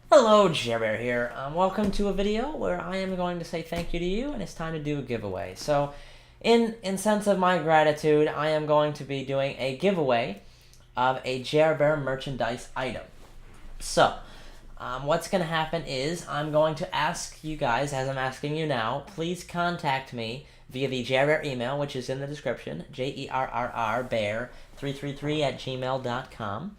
Hello, Jer Bear here. Welcome to a video where I am going to say thank you to you, and it's time to do a giveaway. So, in sense of my gratitude, I am going to be doing a giveaway of a Jer Bear merchandise item. So, what's going to happen is I'm going to ask you guys, as I'm asking you now, please contact me via the Jer Bear email, which is in the description, jerrrbear333@gmail.com,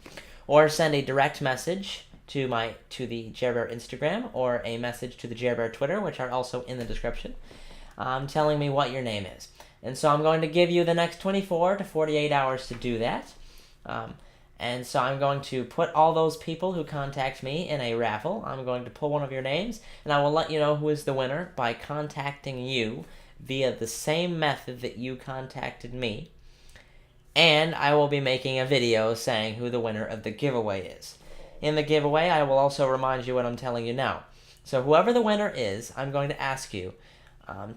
or send a direct message to the Jer Bear Instagram or a message to the Jer Bear Twitter, which are also in the description, telling me what your name is. And so I'm going to give you the next 24 to 48 hours to do that. And so I'm going to put all those people who contact me in a raffle. I'm going to pull one of your names, and I will let you know who is the winner by contacting you via the same method that you contacted me. And I will be making a video saying who the winner of the giveaway is. In the giveaway, I will also remind you what I'm telling you now. So whoever the winner is, I'm going to ask you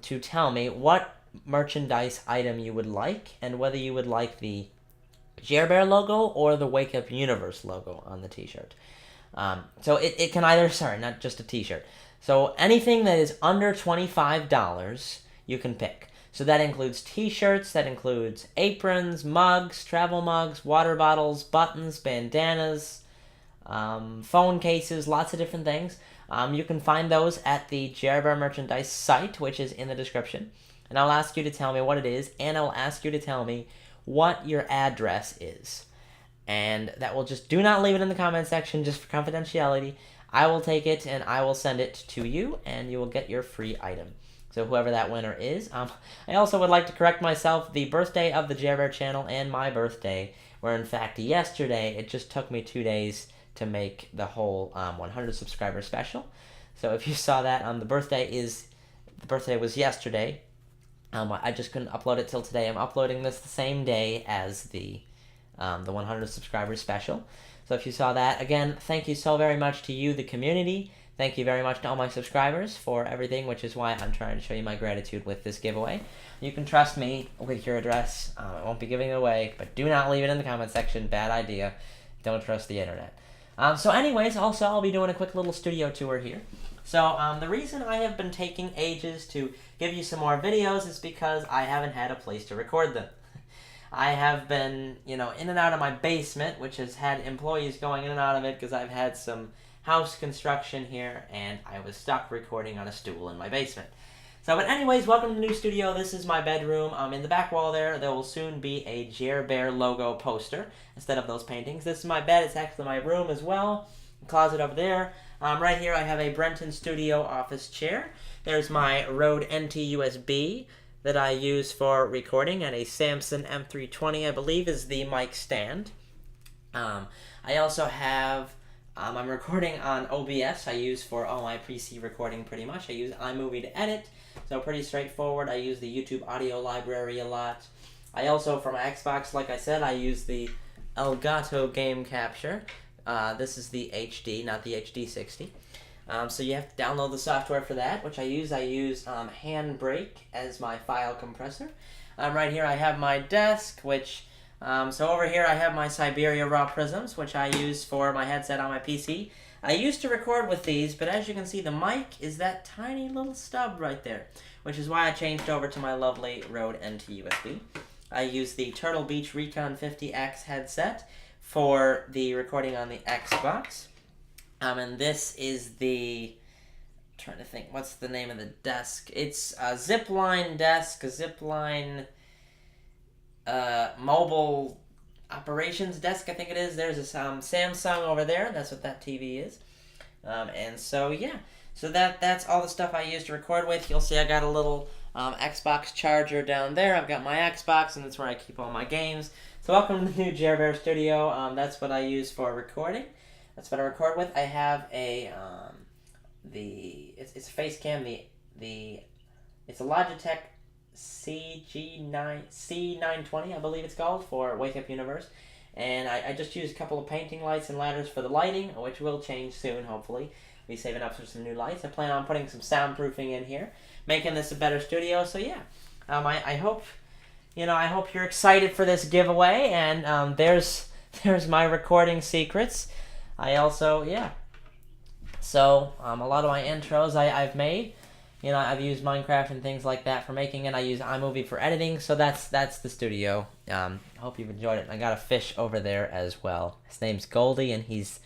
to tell me what merchandise item you would like and whether you would like the Jer Bear logo or the Wake Up Universe logo on the t-shirt. So it can either, not just a t-shirt. So anything that is under $25, you can pick. So that includes t-shirts, that includes aprons, mugs, travel mugs, water bottles, buttons, bandanas, phone cases, lots of different things. You can find those at the Jer Bear merchandise site, which is in the description. And I'll ask you to tell me what it is, and I'll ask you to tell me what your address is. And that will just, do not leave it in the comment section just for confidentiality. I will take it and I will send it to you, and you will get your free item. So whoever that winner is. I also would like to correct myself. The birthday of the Jer Bear channel and my birthday were in fact yesterday. It just took me 2 days to make the whole 100 subscriber special. So if you saw that, the birthday was yesterday. I just couldn't upload it till today. I'm uploading this the same day as the 100 subscribers special. So if you saw that, again, thank you so very much to you, the community. Thank you very much to all my subscribers for everything, which is why I'm trying to show you my gratitude with this giveaway. You can trust me with your address. I won't be giving it away, but do not leave it in the comment section. Bad idea. Don't trust the internet. So anyways, also I'll be doing a quick little studio tour here. So the reason I have been taking ages to give you some more videos is because I haven't had a place to record them. I have been, in and out of my basement, which has had employees going in and out of it because I've had some house construction here, and I was stuck recording on a stool in my basement. So, but anyways, welcome to the new studio. This is my bedroom. In the back wall there will soon be a Jer Bear logo poster instead of those paintings. This is my bed. It's actually my room as well. Closet over there. Right here I have a Brenton Studio office chair. There's my Rode NT USB that I use for recording, and a Samson M320, I believe, is the mic stand. I also have, I'm recording on OBS. I use for all my PC recording pretty much. I use iMovie to edit, so pretty straightforward. I use the YouTube audio library a lot. I also, for my Xbox, like I said, I use the Elgato Game Capture. This is the HD, not the HD60. So you have to download the software for that, which I use. I use Handbrake as my file compressor. Right here I have my desk, which, so over here I have my Siberia Raw Prisms, which I use for my headset on my PC. I used to record with these, but as you can see, the mic is that tiny little stub right there, which is why I changed over to my lovely Rode NT USB. I use the Turtle Beach Recon 50X headset for the recording on the Xbox. And this is the, I'm trying to think, what's the name of the desk? It's a Zipline desk, a Zipline mobile operations desk, I think it is. There's a Samsung over there. That's what that TV is. And so, yeah. So that's all the stuff I use to record with. You'll see I got a little Xbox charger down there. I've got my Xbox, and that's where I keep all my games. So welcome to the new Jer Bear Studio. That's what I use for recording. That's what I record with. I have a it's a face cam. It's a Logitech C920, I believe it's called, for Wake Up Universe. And I just use a couple of painting lights and ladders for the lighting, which will change soon, hopefully. Be saving up for some new lights. I plan on putting some soundproofing in here, making this a better studio. So yeah, I hope I hope you're excited for this giveaway. And there's my recording secrets. I also, So a lot of my intros I've made, I've used Minecraft and things like that for making it. I use iMovie for editing, so that's the studio. I hope you've enjoyed it. I got a fish over there as well. His name's Goldie, and he's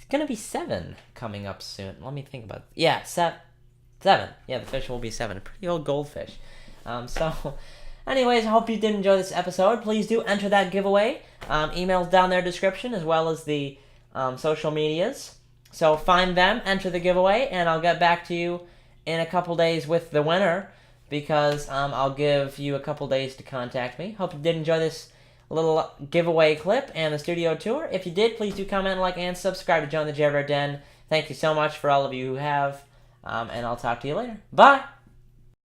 gonna be 7 coming up soon. Let me think about it. Yeah, 7. Yeah, the fish will be 7. A pretty old goldfish. Anyways, I hope you did enjoy this episode. Please do enter that giveaway. Email's down there in the description, as well as the social medias. So find them, enter the giveaway, and I'll get back to you in a couple days with the winner, because I'll give you a couple days to contact me. Hope you did enjoy this little giveaway clip and the studio tour. If you did, please do comment, like, and subscribe to Join the Jer Bear Den. Thank you so much for all of you who have, and I'll talk to you later. Bye!